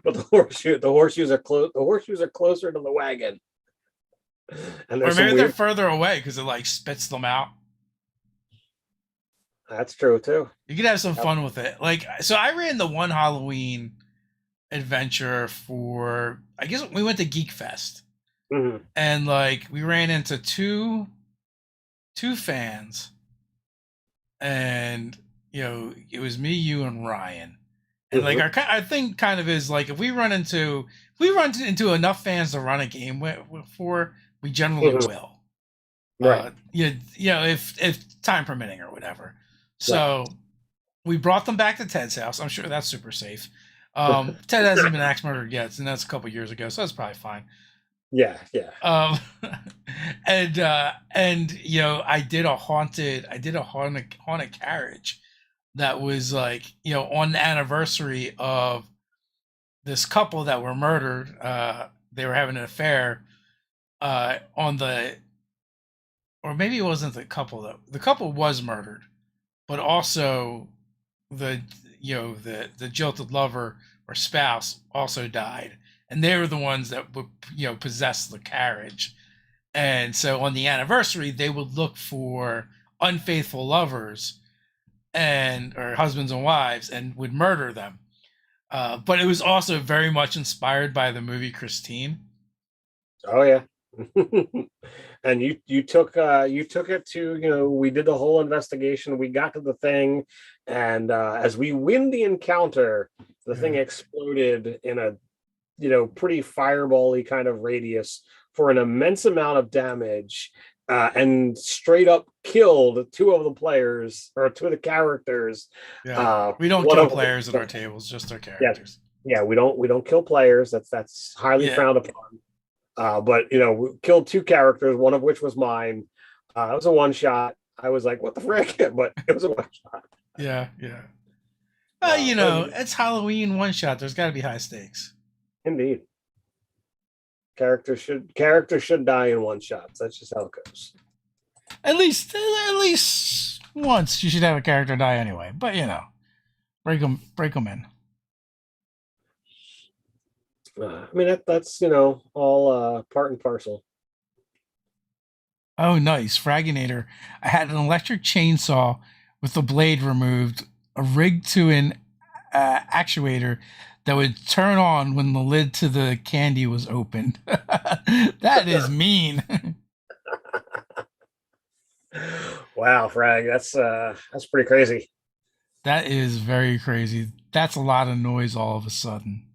but the horseshoes are closer to the wagon, and Or there's some maybe they're weird. further away because it like spits them out. That's true too. You could have some Yep. fun with it. Like, so I ran the one Halloween adventure for, I guess we went to Geek Fest Mhm. and like we ran into two fans, and it was me, you, and Ryan. And like Mhm. our thing kind of is like if we run into enough fans to run a game for, we generally Mhm. will. Right. If time permitting or whatever. Right. So we brought them back to Ted's house. I'm sure that's super safe. Ted hasn't been axe murdered yet, and that's a couple years ago, so that's probably fine. Yeah. Yeah. Um, and I did a haunted carriage that was like on the anniversary of this couple that were murdered. They were having an affair on the, or maybe it wasn't the couple though. The couple was murdered, but also the the jilted lover or spouse also died, and they were the ones that would possess the carriage. And so on the anniversary, they would look for unfaithful lovers and or husbands and wives and would murder them. But it was also very much inspired by the movie Christine. Oh yeah. And you took it to, we did the whole investigation. We got to the thing, and as we win the encounter, the thing Yeah. exploded in a pretty fireball-y kind of radius for an immense amount of damage, and straight up killed two of the players or two of the characters. Yeah. We don't One kill of players at our tables, just our Yeah, characters. yeah, we don't kill players. That's highly Yeah. frowned upon. But we killed two characters, one of which was mine. It was a one shot. I was like, "What the frick?" But it was a one shot. Yeah. Yeah. But It's Halloween one shot. There's got to be high stakes. indeed, characters should die in one shots. That's just how it goes. At least once you should have a character die anyway. But break them in. I mean that's all part and parcel. Oh, nice. Fraginator. I had an electric chainsaw with the blade removed, a rig to an actuator that would turn on when the lid to the candy was opened. That is mean. Wow, Frag, that's pretty crazy. That is very crazy. That's a lot of noise all of a sudden.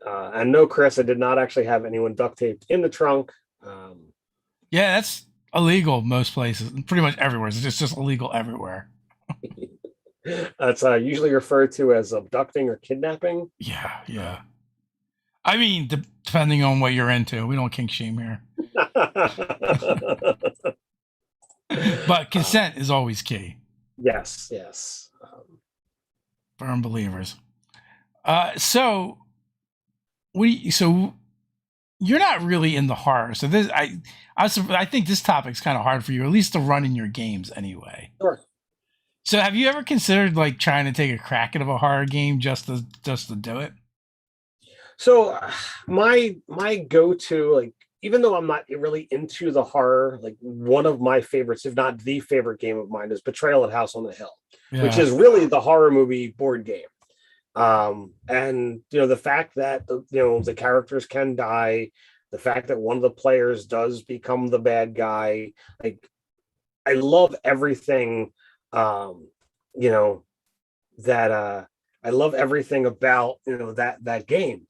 And no, Chris, I did not actually have anyone duct taped in the trunk. Yeah, that's illegal most places, pretty much everywhere. It's just illegal everywhere. That's usually referred to as abducting or kidnapping. Yeah, yeah. I mean, depending on what you're into, we don't kink shame here. But consent is always key. Yes, yes. Firm believers. So so you're not really in the horror. So I think this topic's kind of hard for you, at least to run in your games anyway. Sure. So have you ever considered like trying to take a crack at a horror game just to do it? So my go-to, like, even though I'm not really into the horror, like one of my favorites, if not the favorite game of mine, is Betrayal at House on the Hill, which Yeah. is really the horror movie board game. And the fact that the characters can die, the fact that one of the players does become the bad guy, like I love everything. You know that I love everything about that game.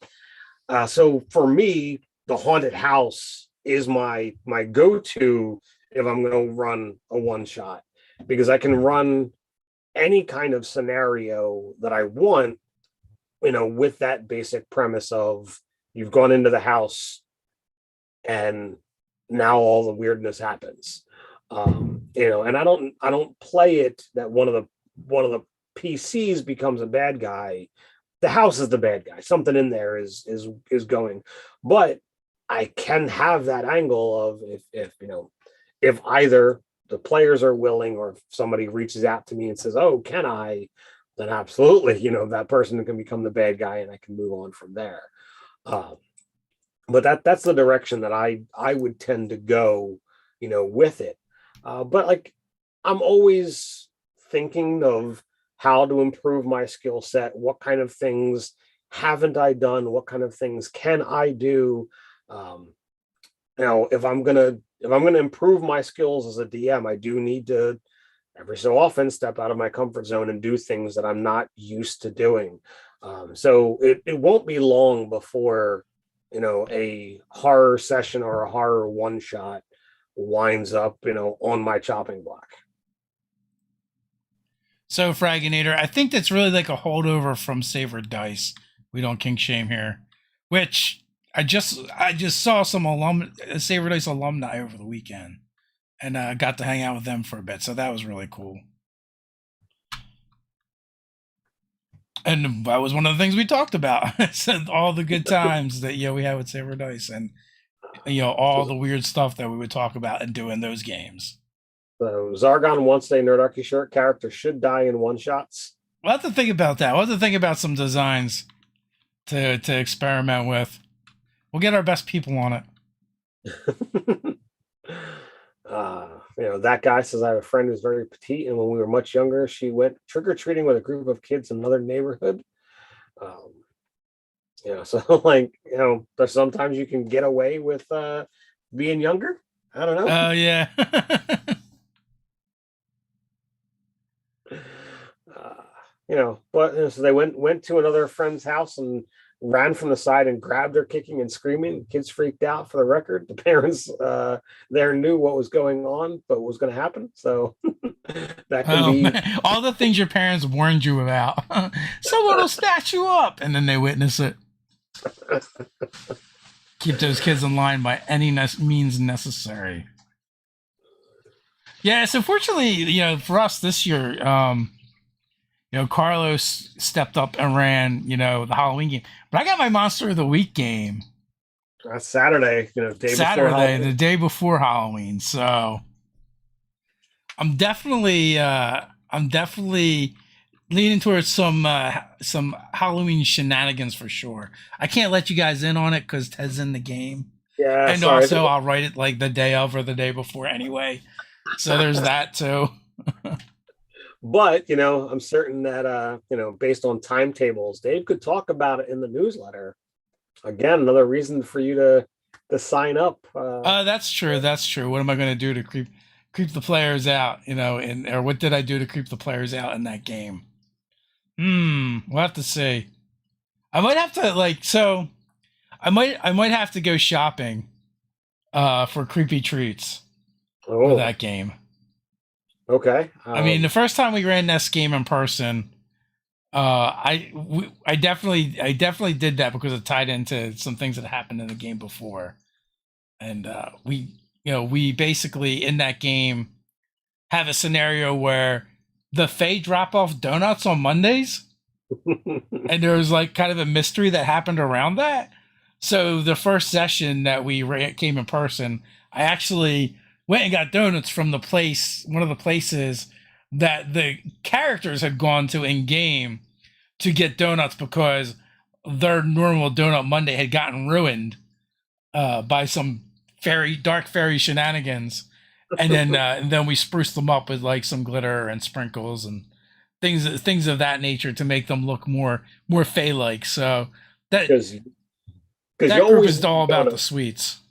So for me, the haunted house is my go-to if I'm going to run a one shot, because I can run any kind of scenario that I want, with that basic premise of you've gone into the house and now all the weirdness happens. And I don't play it that one of the PCs becomes a bad guy. The house is the bad guy. Something in there is going, but I can have that angle of if either the players are willing or if somebody reaches out to me and says, "Oh, can I?" Then absolutely, that person can become the bad guy and I can move on from there. Uh, but that's the direction that I would tend to go, with it. But like I'm always thinking of how to improve my skill set. What kind of things haven't I done? What kind of things can I do? Um, if I'm gonna improve my skills as a DM, I do need to every so often step out of my comfort zone and do things that I'm not used to doing. So it won't be long before a horror session or a horror one shot winds up on my chopping block. So, Fraginator, I think that's really like a holdover from Saver Dice. We don't kink shame here, which I just saw some Saver Dice alumni over the weekend, and got to hang out with them for a bit. So that was really cool. And that was one of the things we talked about. All the good times that we had with Saver Dice, and all the weird stuff that we would talk about and do in those games. So Zargon wants a Nerdarchy shirt character should die in one shots. We'll have to think about that. We'll have to think about some designs to experiment with. We'll get our best people on it. That guy says, I have a friend who's very petite, and when we were much younger, she went trick-or-treating with a group of kids in another neighborhood. So there's sometimes you can get away with being younger. I don't know. Oh, yeah. So they went to another friend's house and ran from the side and grabbed her, kicking and screaming. The kids freaked out. For the record, the parents there knew what was going on, but what was going to happen. So that can be all the things your parents warned you about. Someone will snatch you up, and then they witness it. Keep those kids in line by any means necessary. Yeah, so fortunately, for us this year, Carlos stepped up and ran, the Halloween game. But I got my Monster of the Week game. That's Saturday, the day before Halloween. So I'm definitely leaning towards some Halloween shenanigans for sure. I can't let you guys in on it because Ted's in the game. Yeah, and sorry. Also I'll write it like the day of or the day before anyway. So there's that too. But I'm certain that based on timetables, Dave could talk about it in the newsletter. Again, another reason for you to sign up. That's true. That's true. What am I going to do to creep the players out? Or what did I do to creep the players out in that game? We'll have to see. I might have to I might have to go shopping for creepy treats for that game. Okay. I mean, the first time we ran this game in person, I definitely did that because it tied into some things that happened in the game before, and we basically in that game have a scenario where the Fae drop off donuts on Mondays, and there was kind of a mystery that happened around that. So the first session that we came in person, I actually went and got donuts from one of the places that the characters had gone to in game to get donuts because their normal donut Monday had gotten ruined by some dark fairy shenanigans, and then we spruced them up with some glitter and sprinkles and things of that nature to make them look more Fae-like. So that group is all about the sweets.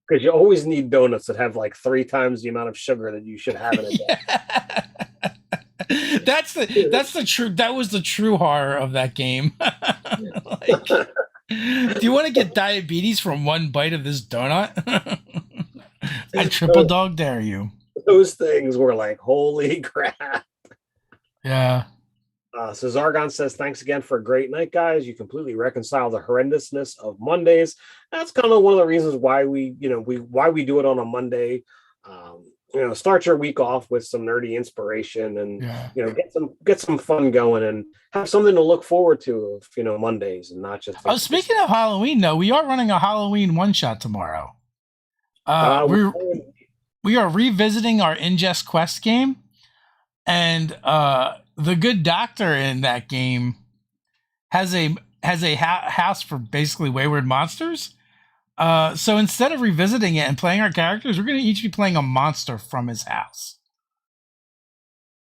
Because you always need donuts that have 3 times the amount of sugar that you should have in a day. That's the true. That was the true horror of that game. Do you want to get diabetes from one bite of this donut? I triple those, dog dare you. those things were like, holy crap. Yeah. So Zargon says, thanks again for a great night, guys. You completely reconcile the horrendousness of Mondays. That's kind of one of the reasons why we do it on a Monday. Start your week off with some nerdy inspiration and Yeah. get some fun going and have something to look forward to of Mondays and not just Oh, speaking of Halloween, though, we are running a Halloween one shot tomorrow. Uh, uh, we're we are revisiting our Ingest Quest game, and the good doctor in that game has a house for basically wayward monsters. So instead of revisiting it and playing our characters, we're going to each be playing a monster from his house.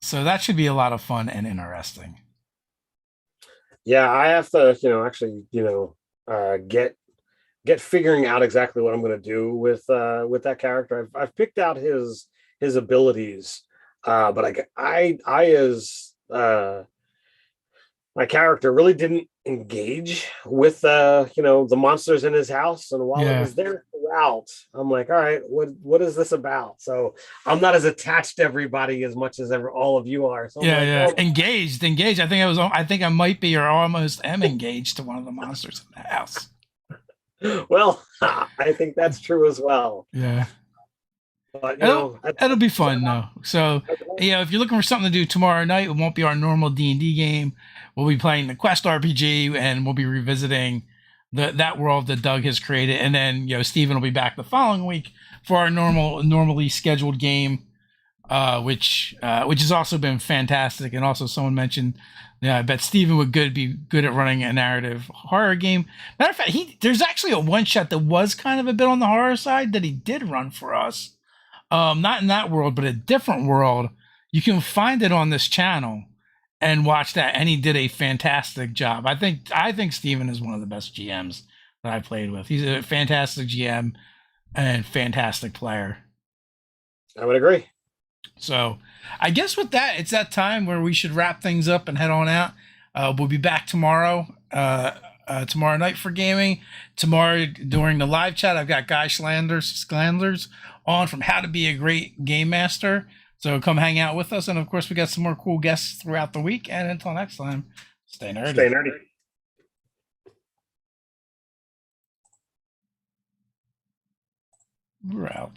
So that should be a lot of fun and interesting. Yeah, I have to, actually, get figuring out exactly what I'm going to do with that character. I've picked out his abilities, but I as my character really didn't engage with the monsters in his house, and while it Yeah. was there throughout, I'm like, all right, what is this about? So I'm not as attached to everybody as much as all of you are. So I'm Yeah, like, yeah. Engaged. I think I think I might be or almost am engaged to one of the monsters in the house. well, I think that's true as well. Yeah. But It'll be fun though. So if you're looking for something to do tomorrow night, it won't be our normal D&D game. We'll be playing the Quest RPG, and we'll be revisiting that world that Doug has created. And then Steven will be back the following week for our normally scheduled game, which has also been fantastic. And also someone mentioned, I bet Steven would be good at running a narrative horror game. Matter of fact, there's actually a one shot that was kind of a bit on the horror side that he did run for us. Not in that world, but a different world. You can find it on this channel and watch that. And he did a fantastic job. I think Steven is one of the best GMs that I played with. He's a fantastic GM and fantastic player. I would agree. So I guess with that, it's that time where we should wrap things up and head on out. We'll be back tomorrow. Tomorrow night for gaming. Tomorrow during the live chat, I've got Guy Schlanders on from How to Be a Great Game Master. So come hang out with us. And of course, we got some more cool guests throughout the week. And until next time, stay nerdy. Stay nerdy. We're out.